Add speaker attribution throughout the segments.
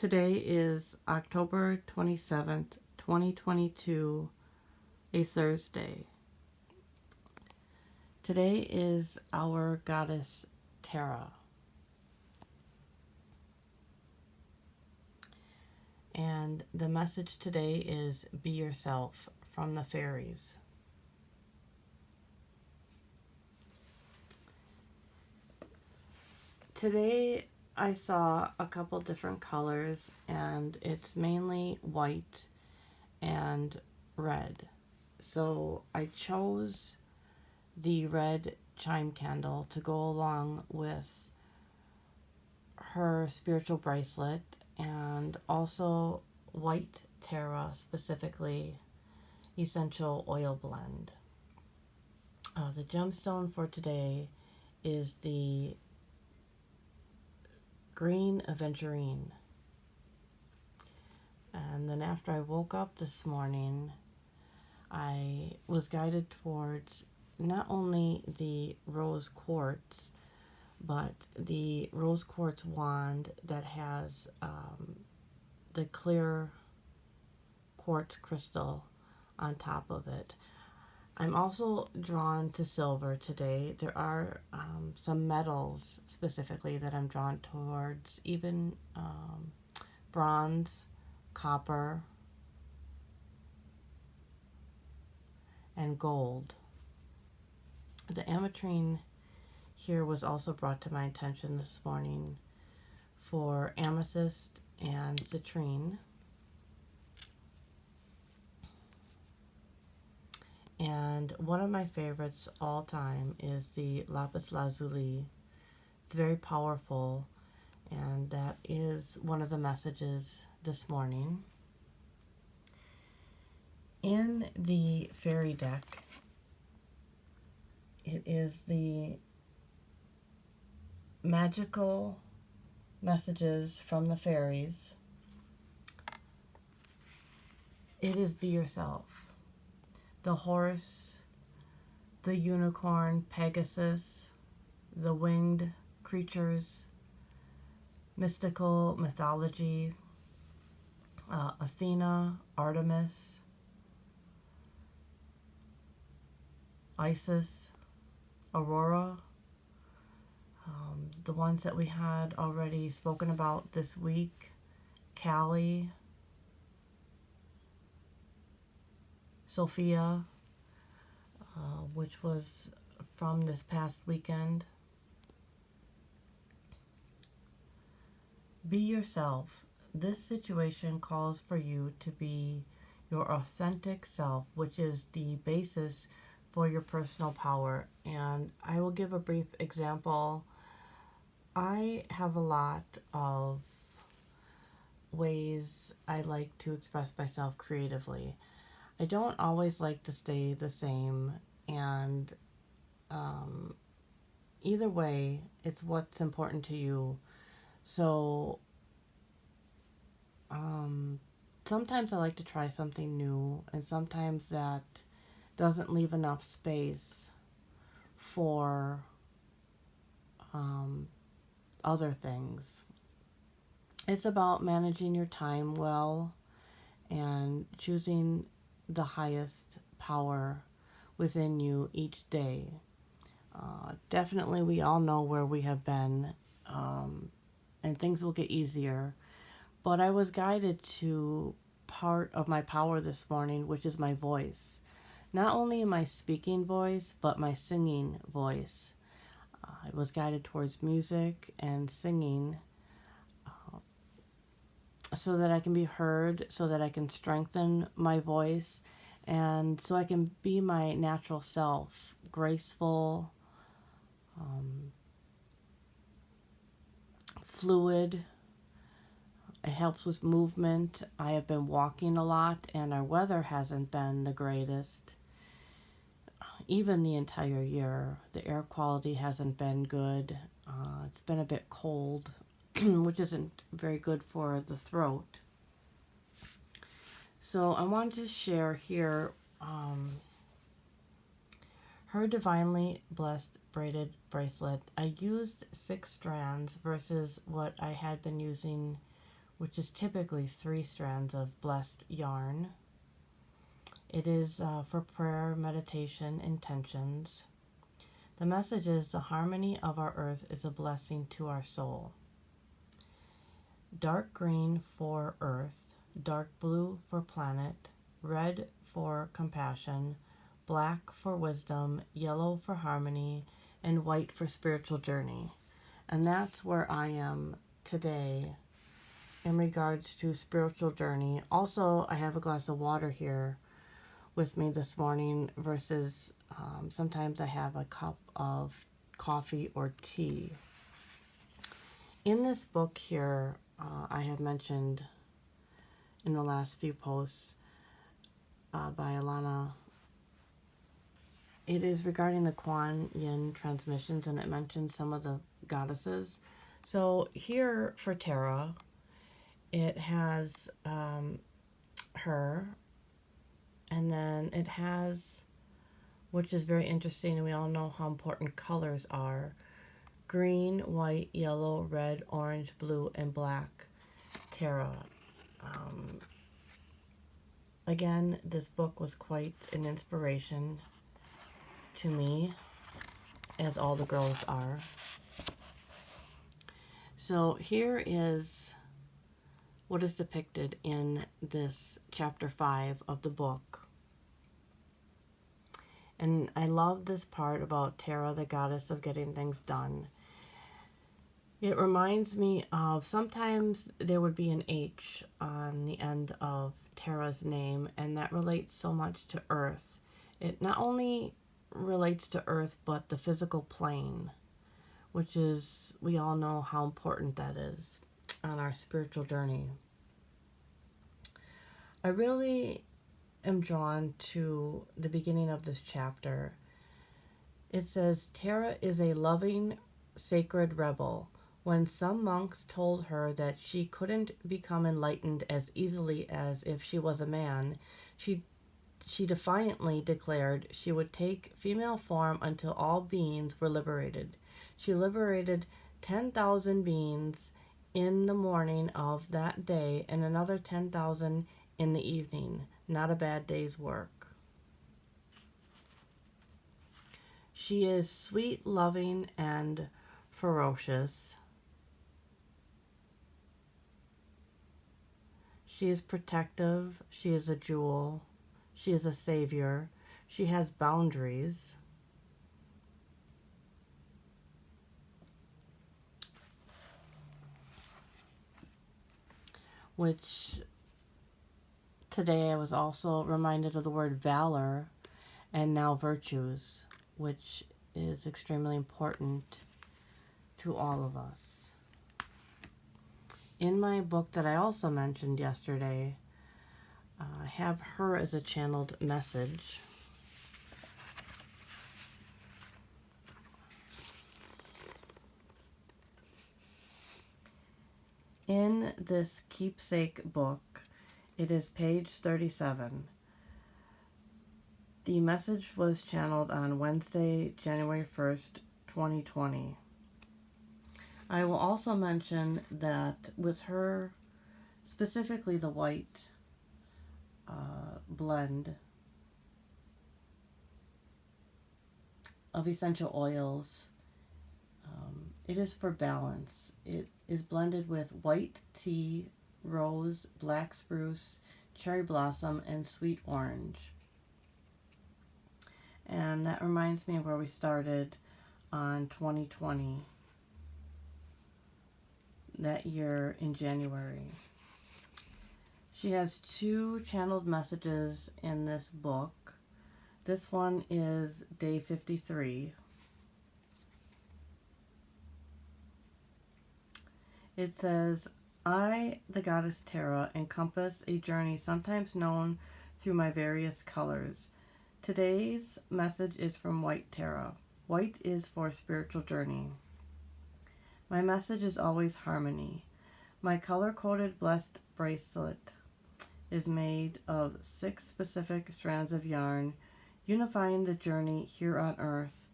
Speaker 1: Today is October 27th, 2022, a Thursday. Today is our goddess Terra. And the message today is be yourself from the fairies. Today I saw a couple different colors, and it's mainly white and red. So I chose the red chime candle to go along with her spiritual bracelet, and also white Terra, specifically essential oil blend. The gemstone for today is the green Aventurine. And then after I woke up this morning, I was guided towards not only the rose quartz, but the rose quartz wand that has the clear quartz crystal on top of it. I'm also drawn to silver today. There are some metals specifically that I'm drawn towards, even bronze, copper, and gold. The Amatrine here was also brought to my attention this morning for Amethyst and Citrine. And one of my favorites all time is the Lapis lazuli. It's very powerful, and that is one of the messages this morning. In the fairy deck, it is the magical messages from the fairies. It is be yourself. The horse, the unicorn, Pegasus, the winged creatures, mystical mythology, Athena, Artemis, Isis, Aurora, the ones that we had already spoken about this week, Kali, Sophia, which was from this past weekend. Be yourself. This situation calls for you to be your authentic self, which is the basis for your personal power. And I will give a brief example. I have a lot of ways I like to express myself creatively. I don't always like to stay the same, and either way, it's what's important to you. So sometimes I like to try something new, and sometimes that doesn't leave enough space for other things. It's about managing your time well and choosing the highest power within you each day. Definitely, we all know where we have been, and things will get easier. But I was guided to part of my power this morning, which is my voice. Not only my speaking voice, but my singing voice. I was guided towards music and singing so that I can be heard, so that I can strengthen my voice, and so I can be my natural self, graceful, fluid. It helps with movement. I have been walking a lot, and our weather hasn't been the greatest. Even the entire year, the air quality hasn't been good. It's been a bit cold, which isn't very good for the throat. So I wanted to share here her divinely blessed braided bracelet. I used 6 strands versus what I had been using which is typically 3 strands of blessed yarn. It is for prayer, meditation, intentions. The message is the harmony of our earth is a blessing to our soul. Dark green for earth, dark blue for planet, red for compassion, black for wisdom, yellow for harmony, and white for spiritual journey. And that's where I am today in regards to spiritual journey. Also, I have a glass of water here with me this morning versus sometimes I have a cup of coffee or tea. In this book here, I have mentioned in the last few posts by Alana, it is regarding the Kwan Yin transmissions, and it mentions some of the goddesses. So here for Tara, it has her, and then it has, which is very interesting, and we all know how important colors are, green, white, yellow, red, orange, blue, and black Tara. Again, this book was quite an inspiration to me, as all the girls are. So here is what is depicted in this chapter 5 of the book. And I love this part about Tara, the goddess of getting things done. It reminds me of, sometimes there would be an H on the end of Tara's name, and that relates so much to Earth. It not only relates to Earth, but the physical plane, which is, we all know how important that is on our spiritual journey. I really am drawn to the beginning of this chapter. It says, Tara is a loving, sacred rebel. When some monks told her that she couldn't become enlightened as easily as if she was a man, she defiantly declared she would take female form until all beings were liberated. She liberated 10,000 beings in the morning of that day and another 10,000 in the evening. Not a bad day's work. She is sweet, loving, and ferocious. She is protective. She is a jewel. She is a savior. She has boundaries. Which today I was also reminded of the word valor and now virtues, which is extremely important to all of us. In my book that I also mentioned yesterday, I have her as a channeled message. In this Keepsake book, it is page 37. The message was channeled on Wednesday, January 1st, 2020. I will also mention that with her, specifically the white blend of essential oils, it is for balance. It is blended with white tea, rose, black spruce, cherry blossom, and sweet orange. And that reminds me of where we started on 2020, that year in January. She has 2 channeled messages in this book. This one is day 53. It says, I, the goddess Tara, encompass a journey sometimes known through my various colors. Today's message is from White Tara. White is for spiritual journey. My message is always harmony. My color-coded blessed bracelet is made of 6 specific strands of yarn, unifying the journey here on Earth,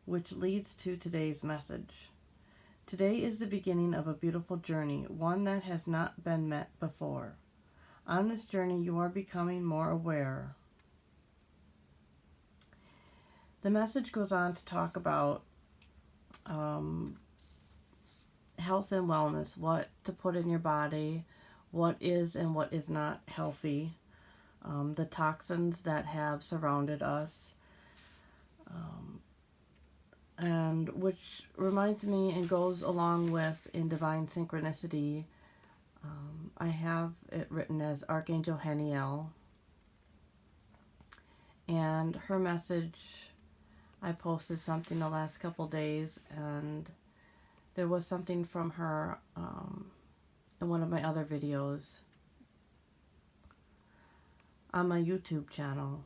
Speaker 1: which leads to today's message. Today is the beginning of a beautiful journey, one that has not been met before. On this journey, you are becoming more aware. The message goes on to talk about health and wellness, what to put in your body, what is and what is not healthy, the toxins that have surrounded us, and which reminds me and goes along with in Divine Synchronicity, I have it written as Archangel Haniel, and her message, I posted something the last couple days, and there was something from her in one of my other videos on my YouTube channel.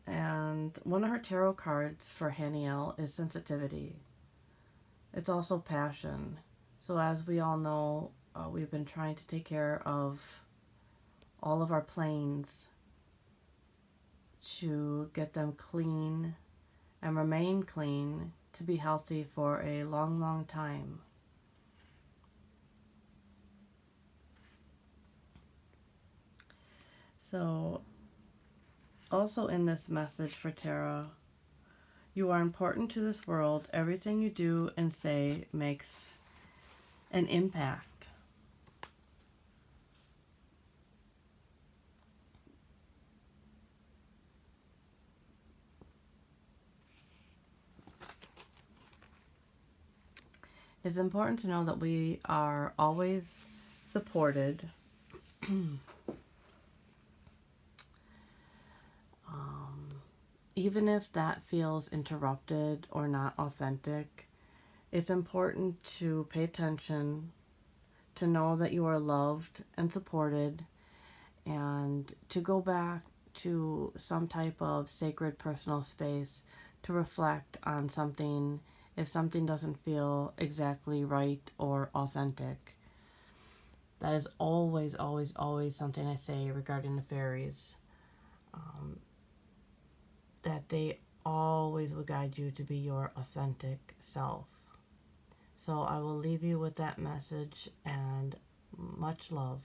Speaker 1: And one of her tarot cards for Haniel is sensitivity. It's also passion. So as we all know, we've been trying to take care of all of our planes to get them clean and remain clean to be healthy for a long, long time. So, also in this message for Tara, you are important to this world. Everything you do and say makes an impact. It's important to know that we are always supported. Even if that feels interrupted or not authentic, it's important to pay attention, to know that you are loved and supported, and to go back to some type of sacred personal space to reflect on something if something doesn't feel exactly right or authentic. That is always, always, always something I say regarding the fairies. That they always will guide you to be your authentic self. So I will leave you with that message and much love.